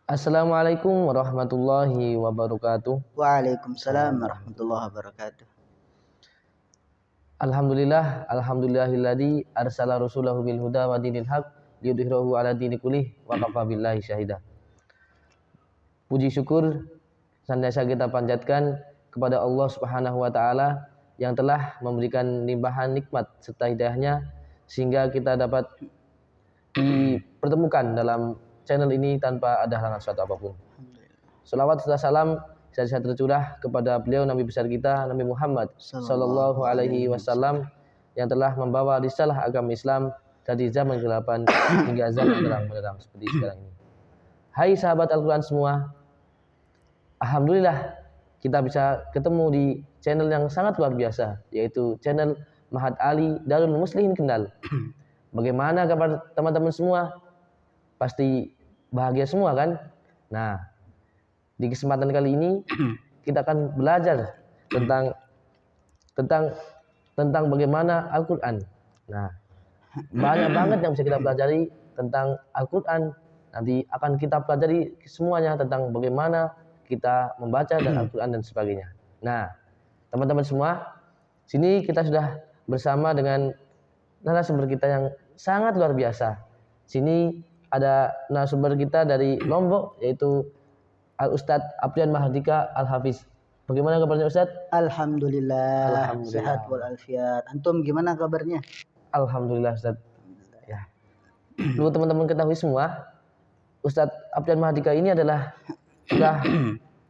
Assalamualaikum warahmatullahi wabarakatuh. Waalaikumsalam warahmatullahi wabarakatuh. Alhamdulillahilladzi arsala rasulahu bil huda wa dinil haq liyudhhirahu ala dini kullih wa kafa billahi syahida. Puji syukur senantiasa kita panjatkan kepada Allah Subhanahu wa taala yang telah memberikan limpahan nikmat serta hidayahnya sehingga kita dapat dipertemukan dalam channel ini tanpa ada halangan suatu apapun. Salawat serta salam saya tercurah kepada beliau Nabi besar kita Nabi Muhammad sallallahu alaihi wasallam yang telah membawa risalah agama Islam dari zaman kegelapan hingga zaman terang benderang seperti sekarang ini. Hai sahabat Al-Qur'an semua. Alhamdulillah kita bisa ketemu di channel yang sangat luar biasa, yaitu channel Mahat Ali Darul Muslimin Kendal. Bagaimana kabar teman-teman semua? Pasti bahagia semua kan? Nah, di kesempatan kali ini kita akan belajar tentang bagaimana Al-Qur'an. Nah, banyak banget yang bisa kita pelajari tentang Al-Qur'an. Nanti akan kita pelajari semuanya tentang bagaimana kita membaca dan Al-Qur'an dan sebagainya. Nah, teman-teman semua, sini kita sudah bersama dengan narasumber kita yang sangat luar biasa. Sini ada narasumber kita dari Lombok, yaitu Al-Ustadz Aprian Mahardika Al-Hafiz. Bagaimana kabarnya Ustadz? Alhamdulillah. Sehat walafiat. Antum gimana kabarnya? Alhamdulillah Ustadz. Ya. Perlu teman-teman ketahui semua, Ustadz Aprian Mahardika ini adalah sudah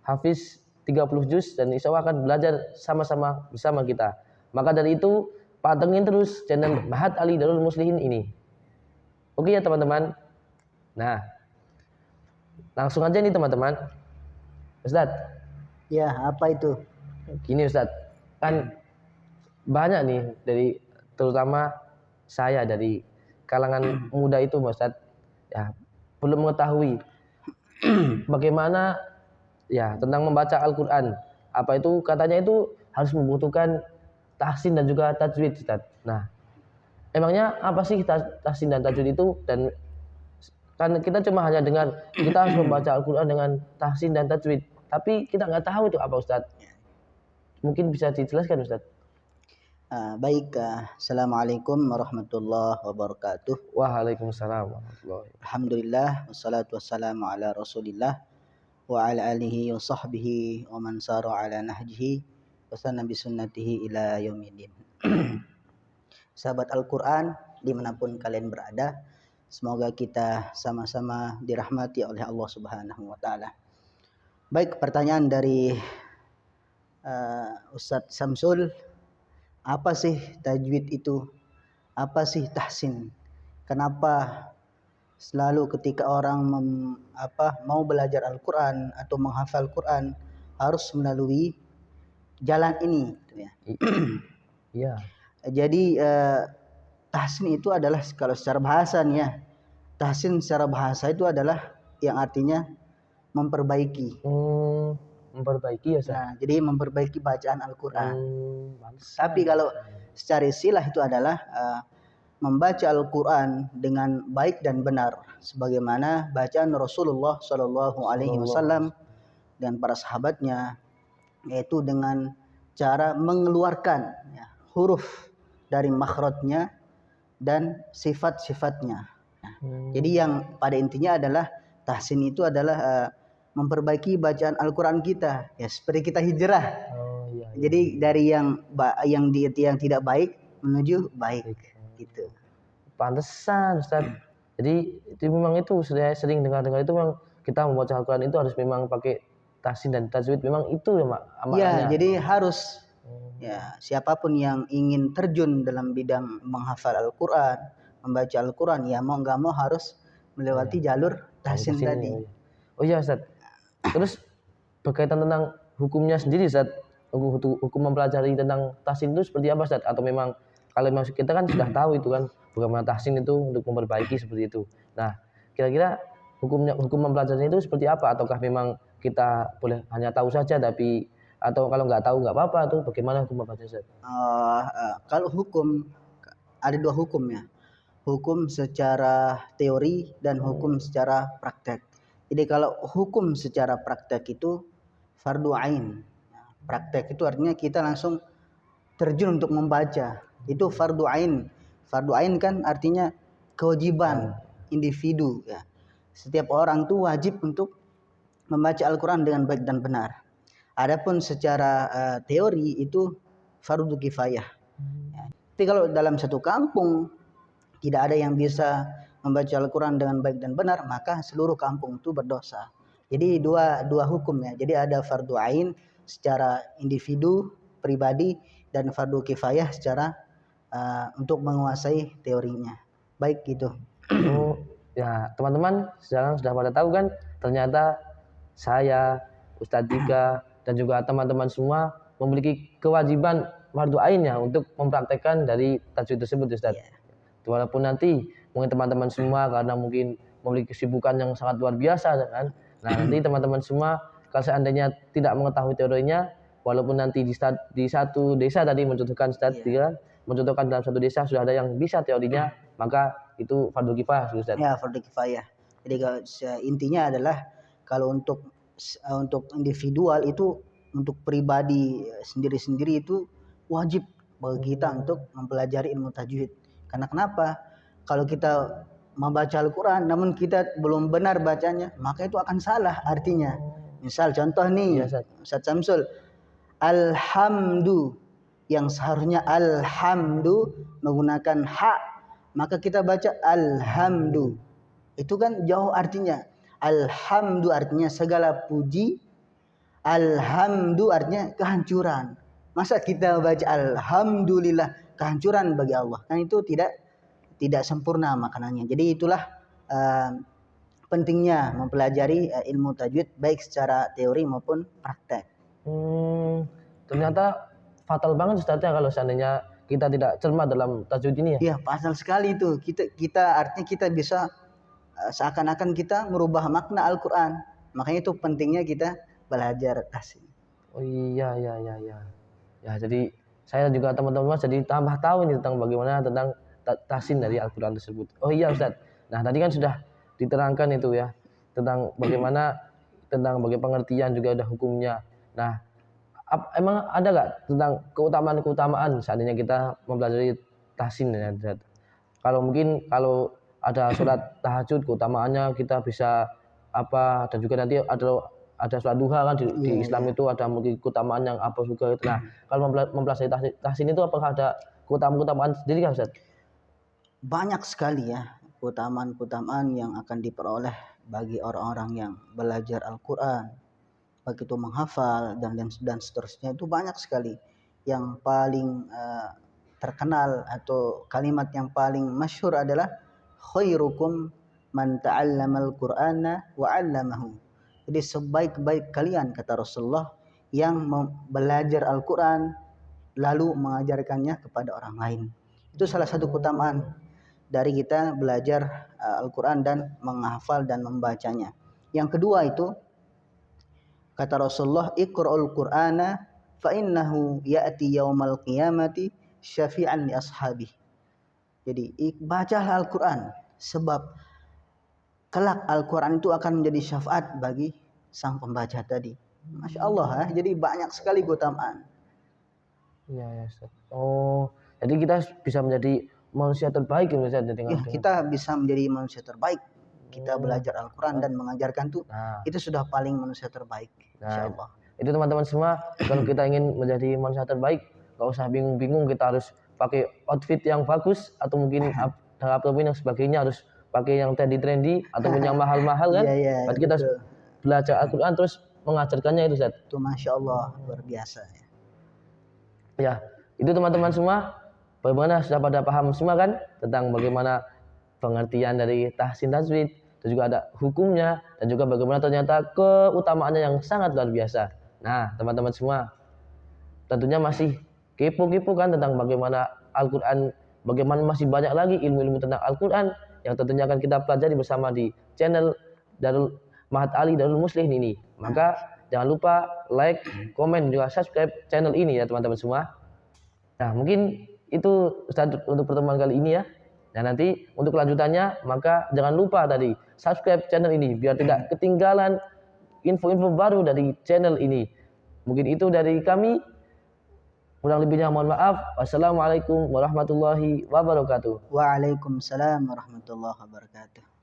Hafiz 30 juz dan insya Allah akan belajar sama-sama bersama kita. Maka dari itu pantengin terus channel Mahat Ali Darul Muslimin ini. Oke ya teman-teman. Nah, langsung aja nih teman-teman. Ustadz. Ya, apa itu? Gini Ustadz, kan banyak nih dari terutama saya dari kalangan muda itu Ustadz, ya belum mengetahui bagaimana ya tentang membaca Al-Qur'an. Apa itu katanya itu harus membutuhkan tahsin dan juga tajwid Ustadz. Nah, emangnya apa sih tahsin dan tajwid itu? Dan kan kita cuma hanya dengar kita harus membaca Al-Qur'an dengan tahsin dan tajwid, tapi kita nggak tahu itu apa Ustadz. Mungkin bisa dijelaskan Ustadz. Baik, Assalamualaikum warahmatullahi wabarakatuh. Waalaikumsalam warahmatullahi wabarakatuh. Alhamdulillah wassalatu wassalamu ala Rasulillah wa ala alihi wa sahbihi wa man sara ala nahjihi wa sanna bi sunnatihi ila yaumiddin. Sahabat Al-Qur'an dimanapun kalian berada, semoga kita sama-sama dirahmati oleh Allah Subhanahu wa taala. Baik, pertanyaan dari Ustadz Samsul, apa sih tajwid itu? Apa sih tahsin? Kenapa selalu ketika orang mau belajar Al-Qur'an atau menghafal Quran harus melalui jalan ini gitu ya. Iya. Jadi tahsin itu adalah kalau secara bahasa nih ya. Tahsin secara bahasa itu adalah yang artinya memperbaiki. Memperbaiki ya, Nah, jadi memperbaiki bacaan Al-Qur'an. Tapi kalau secara istilah itu adalah membaca Al-Qur'an dengan baik dan benar sebagaimana bacaan Rasulullah Shallallahu alaihi wasallam dan para sahabatnya, yaitu dengan cara mengeluarkan ya, huruf dari makhrajnya dan sifat-sifatnya. Nah, jadi yang pada intinya adalah tahsin itu adalah memperbaiki bacaan Al-Qur'an kita, ya seperti kita hijrah. Iya. Jadi dari yang tidak baik menuju baik gitu. Pantesan Ustaz. Jadi itu memang itu saya sering dengar itu memang kita membaca Al-Qur'an itu harus memang pakai tahsin dan tajwid, memang itu ya amalnya. Ya, jadi harus ya siapapun yang ingin terjun dalam bidang menghafal Al-Qur'an, membaca Al-Qur'an, ya mau nggak mau harus melewati jalur tahsin tadi. Oh iya Ustaz. Terus berkaitan tentang hukumnya sendiri Ustaz, hukum mempelajari tentang tahsin itu seperti apa Ustaz? Atau memang kalau memang kita kan sudah tahu itu kan bagaimana tahsin itu untuk memperbaiki seperti itu. Nah, kira-kira hukum mempelajarinya itu seperti apa? Ataukah memang kita boleh hanya tahu saja tapi atau kalau nggak tahu nggak apa-apa tuh bagaimana hukum mempelajari Ustaz? Kalau hukum ada dua hukum ya. Hukum secara teori dan hukum secara praktek. Jadi kalau hukum secara praktek itu fardu ain. Praktek itu artinya kita langsung terjun untuk membaca. Itu fardu ain. Fardu ain kan artinya kewajiban individu ya. Setiap orang itu wajib untuk membaca Al-Qur'an dengan baik dan benar. Adapun secara teori itu fardu kifayah. Ya. Tapi kalau dalam satu kampung tidak ada yang bisa membaca Al-Quran dengan baik dan benar, maka seluruh kampung itu berdosa. Jadi dua hukum ya. Jadi ada fardu ain secara individu pribadi dan fardu kifayah secara untuk menguasai teorinya. Baik gitu. Oh, ya teman-teman sekarang sudah pada tahu kan, ternyata saya, Ustadz Dika dan juga teman-teman semua memiliki kewajiban fardu ainnya untuk mempraktekkan dari tajwid tersebut, Ustadz. Yeah. Walaupun nanti mungkin teman-teman semua karena mungkin memiliki kesibukan yang sangat luar biasa kan. Nah, nanti teman-teman semua kalau seandainya tidak mengetahui teorinya, walaupun nanti di satu desa tadi mencontohkan Ustadz, mencontohkan dalam satu desa sudah ada yang bisa teorinya, maka itu fardu kifayah, Ustadz. Ya, fardu kifayah. Jadi intinya adalah kalau untuk individual itu, untuk pribadi sendiri-sendiri itu wajib bagi kita untuk mempelajari ilmu tajwid. Karena kenapa? Kalau kita membaca Al-Quran namun kita belum benar bacanya, maka itu akan salah artinya. Misal contoh nih, Ustaz Samsul, alhamdu yang seharusnya alhamdu menggunakan ha, maka kita baca alhamdu. Itu kan jauh artinya. Alhamdu artinya segala puji, alhamdu artinya kehancuran. Masa kita baca alhamdulillah kehancuran bagi Allah, kan itu tidak sempurna makanannya. Jadi itulah pentingnya mempelajari ilmu tajwid baik secara teori maupun praktek. Ternyata fatal banget Ustaz ya kalau seandainya kita tidak cermat dalam tajwid ini ya. Iya, fatal sekali itu. Kita artinya kita bisa seakan-akan kita merubah makna Al-Qur'an. Makanya itu pentingnya kita belajar tahsin. Oh iya. Ya, jadi saya juga teman-teman jadi tambah tahu nih tentang bagaimana tentang tahsin dari Al-Quran tersebut. Oh iya Ustaz. Nah tadi kan sudah diterangkan itu ya tentang bagaimana tentang pengertian juga ada hukumnya. Nah emang ada nggak tentang keutamaan seandainya kita mempelajari tahsin ya Ustaz? Kalau ada sholat tahajud keutamaannya kita bisa apa, dan juga nanti ada sholat duha kan di Islam itu ada mungkin keutamaan yang apa juga itu. Nah, kalau mempelajari tahsin itu apakah ada keutamaan sendiri kan Ustaz? Banyak sekali ya keutamaan yang akan diperoleh bagi orang-orang yang belajar Al-Quran, baik itu menghafal dan seterusnya, itu banyak sekali. Yang paling terkenal atau kalimat yang paling masyhur adalah khairukum man ta'allamal Qur'ana wa 'allamahu. Jadi sebaik-baik kalian, kata Rasulullah, yang belajar Al-Quran lalu mengajarkannya kepada orang lain. Itu salah satu keutamaan dari kita belajar Al-Quran dan menghafal dan membacanya. Yang kedua itu, kata Rasulullah, iqra'ul Qur'ana fa innahu ya'ti yaumal qiyamati syafi'an li ashabi. Jadi bacalah Al-Quran, sebab kelak Al-Quran itu akan menjadi syafaat bagi sang pembaca tadi. Masya Allah ya. Jadi banyak sekali keutamaan. Iya Ustaz. Oh, jadi kita bisa menjadi manusia terbaik ya Ustaz. Kita bisa menjadi manusia terbaik. Kita belajar Al-Quran dan mengajarkan itu sudah paling manusia terbaik. Insya Allah. Itu teman-teman semua, kalau kita ingin menjadi manusia terbaik, gak usah bingung-bingung kita harus pakai outfit yang bagus atau mungkin apapun yang sebagainya, harus pakai yang trendy ataupun yang mahal-mahal kan. Berarti kita belajar Al-Quran terus mengajarkannya itu Ustaz. Itu Masya Allah luar biasa ya. Itu teman-teman semua, bagaimana sudah pada paham semua kan tentang bagaimana pengertian dari tahsin tajwid, dan juga ada hukumnya, dan juga bagaimana ternyata keutamaannya yang sangat luar biasa. Nah teman-teman semua tentunya masih kepo kan tentang bagaimana Al-Quran, bagaimana masih banyak lagi ilmu-ilmu tentang Al-Quran yang tentunya akan kita pelajari bersama di channel Darul Mahat Ali Darul Muslihin ini. Maka jangan lupa like, komen, juga subscribe channel ini ya teman-teman semua. Nah mungkin itu Ustaz untuk pertemuan kali ini ya. Nah, nanti untuk kelanjutannya maka jangan lupa tadi subscribe channel ini biar tidak ketinggalan info-info baru dari channel ini. Mungkin itu dari kami. Kurang lebihnya mohon maaf. Wassalamualaikum warahmatullahi wabarakatuh. Waalaikumsalam warahmatullahi wabarakatuh.